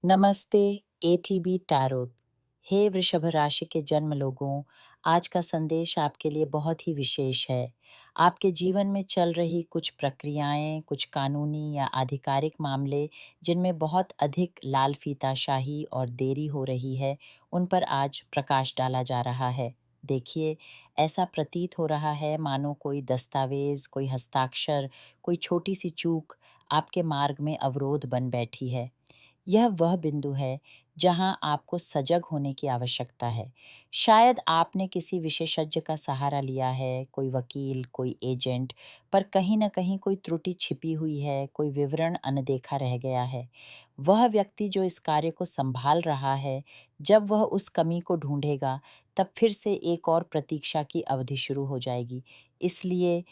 नमस्ते ATB tarot. हे वृषभ राशि के जन्म लोगों, आज का संदेश आपके लिए बहुत ही विशेष है। आपके जीवन में चल रही कुछ प्रक्रियाएं, कुछ कानूनी या आधिकारिक मामले जिनमें बहुत अधिक लाल फीताशाही और देरी हो रही है, उन पर आज प्रकाश डाला जा रहा है। देखिए, ऐसा प्रतीत हो रहा है मानो कोई दस्तावेज, कोई हस्ताक्षर, कोई छोटी सी चूक आपके मार्ग में अवरोध बन बैठी है। यह वह बिंदु है जहां आपको सजग होने की आवश्यकता है। शायद आपने किसी विशेषज्ञ का सहारा लिया है, कोई वकील, कोई एजेंट, पर कहीं न कहीं कोई त्रुटि छिपी हुई है, कोई विवरण अनदेखा रह गया है। वह व्यक्ति जो इस कार्य को संभाल रहा है, जब वह उस कमी को ढूंढेगा, तब फिर से एक और प्रतीक्षा की अवधि शुरू हो जाएगी। इसलिए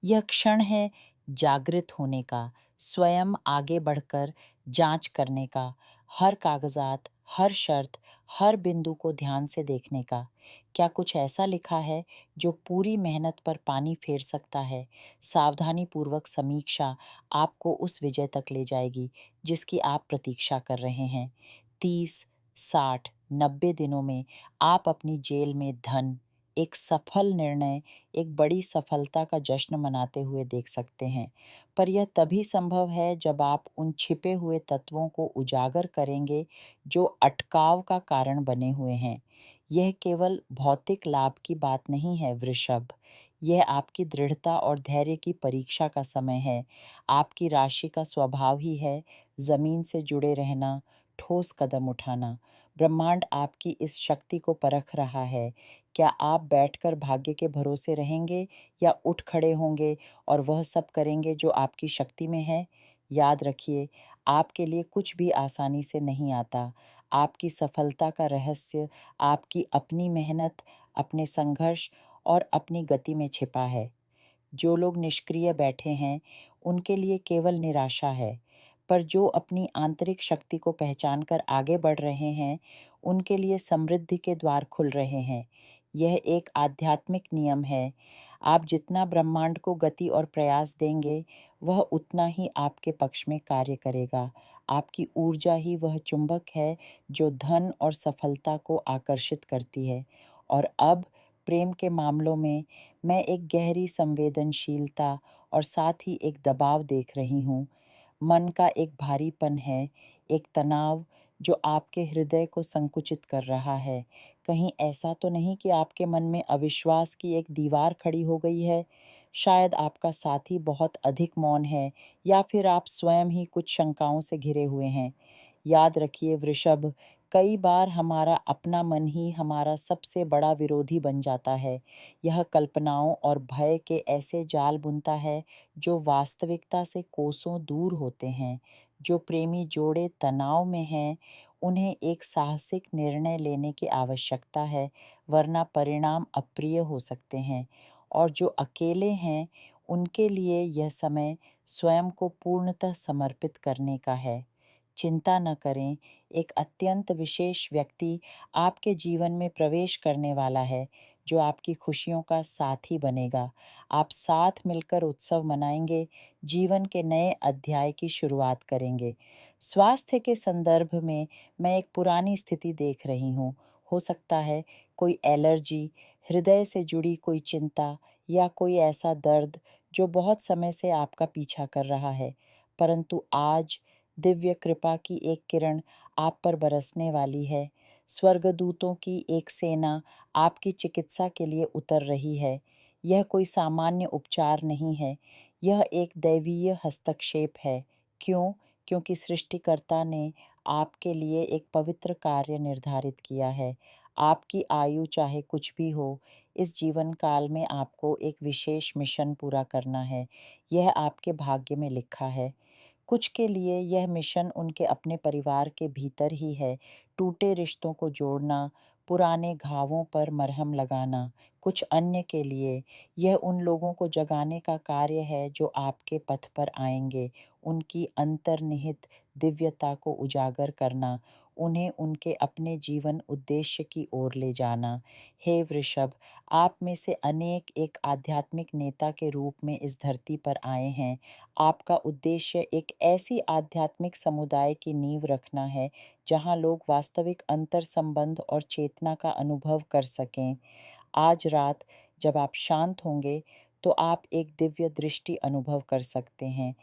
यह क्षण है जागृत होने का, स्वयं आगे बढ़कर जांच करने का, हर कागजात, हर शर्त, हर बिंदु को ध्यान से देखने का। क्या कुछ ऐसा लिखा है जो पूरी मेहनत पर पानी फेर सकता है? सावधानी पूर्वक समीक्षा आपको उस विजय तक ले जाएगी जिसकी आप प्रतीक्षा कर रहे हैं। 30, 60, 90 दिनों में आप अपनी जेल में धन, एक सफल निर्णय, एक बड़ी सफलता का जश्न मनाते हुए देख सकते हैं। पर यह तभी संभव है जब आप उन छिपे हुए तत्वों को उजागर करेंगे जो अटकाव का कारण बने हुए हैं। यह केवल भौतिक लाभ की बात नहीं है वृषभ। यह आपकी दृढ़ता और धैर्य की परीक्षा का समय है। आपकी राशि का स्वभाव ही है जमीन से जुड़े रहना, ठोस कदम उठाना। ब्रह्मांड आपकी इस शक्ति को परख रहा है। क्या आप बैठकर भाग्य के भरोसे रहेंगे या उठ खड़े होंगे और वह सब करेंगे जो आपकी शक्ति में है? याद रखिए, आपके लिए कुछ भी आसानी से नहीं आता। आपकी सफलता का रहस्य आपकी अपनी मेहनत, अपने संघर्ष और अपनी गति में छिपा है। जो लोग निष्क्रिय बैठे हैं, उनके लिए केवल निराशा है, पर जो अपनी आंतरिक शक्ति को पहचान कर आगे बढ़ रहे हैं, उनके लिए समृद्धि के द्वार खुल रहे हैं। यह एक आध्यात्मिक नियम है। आप जितना ब्रह्मांड को गति और प्रयास देंगे, वह उतना ही आपके पक्ष में कार्य करेगा। आपकी ऊर्जा ही वह चुंबक है जो धन और सफलता को आकर्षित करती है। और अब प्रेम के मामलों में मैं एक गहरी संवेदनशीलता और साथ ही एक दबाव देख रही हूँ। मन का एक भारीपन है, एक तनाव जो आपके हृदय को संकुचित कर रहा है। कहीं ऐसा तो नहीं कि आपके मन में अविश्वास की एक दीवार खड़ी हो गई है? शायद आपका साथी बहुत अधिक मौन है या फिर आप स्वयं ही कुछ शंकाओं से घिरे हुए हैं। याद रखिए वृषभ, कई बार हमारा अपना मन ही हमारा सबसे बड़ा विरोधी बन जाता है। यह कल्पनाओं और भय के ऐसे जाल बुनता है जो वास्तविकता से कोसों दूर होते हैं। जो प्रेमी जोड़े तनाव में हैं, उन्हें एक साहसिक निर्णय लेने की आवश्यकता है, वरना परिणाम अप्रिय हो सकते हैं। और जो अकेले हैं, उनके लिए यह समय स्वयं को पूर्णतः समर्पित करने का है। चिंता न करें, एक अत्यंत विशेष व्यक्ति आपके जीवन में प्रवेश करने वाला है, जो आपकी खुशियों का साथी बनेगा। आप साथ मिलकर उत्सव मनाएंगे, जीवन के नए अध्याय की शुरुआत करेंगे। स्वास्थ्य के संदर्भ में मैं एक पुरानी स्थिति देख रही हूँ। हो सकता है कोई एलर्जी, हृदय से जुड़ी कोई चिंता या कोई ऐसा दर्द जो बहुत समय से आपका पीछा कर रहा है। परंतु आज दिव्य कृपा की एक किरण आप पर बरसने वाली है। स्वर्गदूतों की एक सेना आपकी चिकित्सा के लिए उतर रही है। यह कोई सामान्य उपचार नहीं है, यह एक दैवीय हस्तक्षेप है। क्यों? क्योंकि सृष्टिकर्ता ने आपके लिए एक पवित्र कार्य निर्धारित किया है। आपकी आयु चाहे कुछ भी हो, इस जीवन काल में आपको एक विशेष मिशन पूरा करना है। यह आपके भाग्य में लिखा है। कुछ के लिए यह मिशन उनके अपने परिवार के भीतर ही है, टूटे रिश्तों को जोड़ना, पुराने घावों पर मरहम लगाना। कुछ अन्य के लिए यह उन लोगों को जगाने का कार्य है जो आपके पथ पर आएंगे, उनकी अंतर्निहित दिव्यता को उजागर करना, उन्हें उनके अपने जीवन उद्देश्य की ओर ले जाना। हे वृषभ, आप में से अनेक एक आध्यात्मिक नेता के रूप में इस धरती पर आए हैं। आपका उद्देश्य एक ऐसी आध्यात्मिक समुदाय की नींव रखना है, जहाँ लोग वास्तविक अंतर संबंध और चेतना का अनुभव कर सकें। आज रात जब आप शांत होंगे, तो आप एक दिव्य दृष्टि अनुभव कर सकते हैं।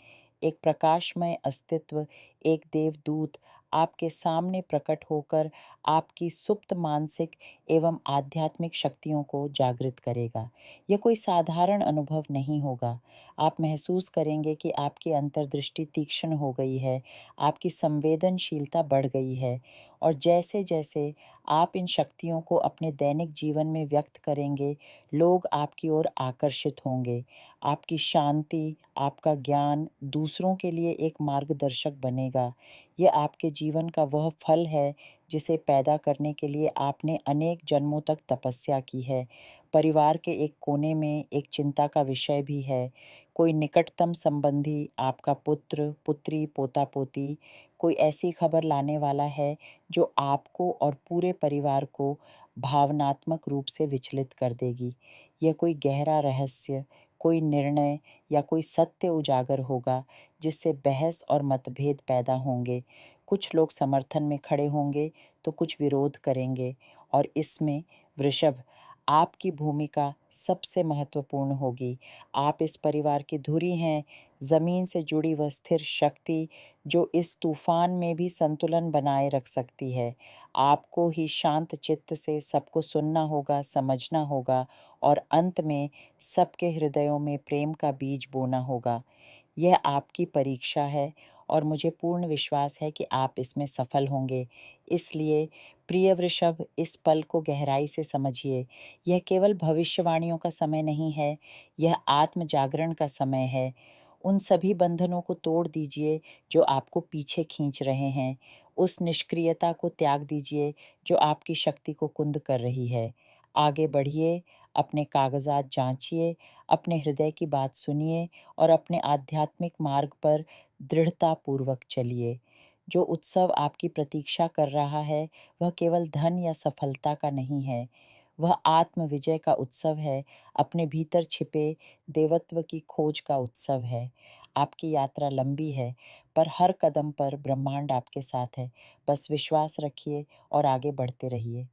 एक प्रकाशमय अस्तित्व, एक देवदूत आपके सामने प्रकट होकर आपकी सुप्त मानसिक एवं आध्यात्मिक शक्तियों को जागृत करेगा। यह कोई साधारण अनुभव नहीं होगा। आप महसूस करेंगे कि आपकी अंतर्दृष्टि तीक्ष्ण हो गई है, आपकी संवेदनशीलता बढ़ गई है, और जैसे-जैसे आप इन शक्तियों को अपने दैनिक जीवन में व्यक्त करेंगे, लोग आपकी ओर आकर्षित होंगे। आपकी शांति, आपका ज्ञान दूसरों के लिए एक मार्गदर्शक बनेगा। यह आपके जीवन का वह फल है, जिसे पैदा करने के लिए आपने अनेक जन्मों तक तपस्या की है। परिवार के एक कोने में एक चिंता का विषय भी है। कोई निकटतम संबंधी, आपका पुत्र, पुत्री, पोता-पोती, कोई ऐसी खबर लाने वाला है, जो आपको और पूरे परिवार को भावनात्मक रूप से विचलित कर देगी। यह कोई गहरा रहस्य, कोई निर्णय या कोई सत्य उजागर होगा, जिससे बहस और मतभेद पैदा होंगे। कुछ लोग समर्थन में खड़े होंगे, तो कुछ विरोध करेंगे, और इसमें वृषभ, आपकी भूमिका सबसे महत्वपूर्ण होगी। आप इस परिवार की धुरी हैं, ज़मीन से जुड़ी वह स्थिर शक्ति, जो इस तूफान में भी संतुलन बनाए रख सकती है। आपको ही शांत चित्त से सबको सुनना होगा, समझना होगा, और अंत में सबके हृदयों में प्रेम का बीज बोना होगा। यह आपकी परीक्षा है, और मुझे पूर्ण विश्वास है कि आप इसमें सफल होंगे। इसलिए प्रिय वृषभ, इस पल को गहराई से समझिए। यह केवल भविष्यवाणियों का समय नहीं है, यह आत्म जागरण का समय है। उन सभी बंधनों को तोड़ दीजिए जो आपको पीछे खींच रहे हैं। उस निष्क्रियता को त्याग दीजिए जो आपकी शक्ति को कुंद कर रही है। आगे बढ़िए, अपने कागजात जांचिए, अपने हृदय की बात सुनिए, और अपने आध्यात्मिक मार्ग पर दृढ़तापूर्वक चलिए। जो उत्सव आपकी प्रतीक्षा कर रहा है, वह केवल धन या सफलता का नहीं है। वह आत्म विजय का उत्सव है, अपने भीतर छिपे देवत्व की खोज का उत्सव है। आपकी यात्रा लंबी है, पर हर कदम पर ब्रह्मांड आपके साथ है। बस विश्वास रखिए और आगे बढ़ते रहिए।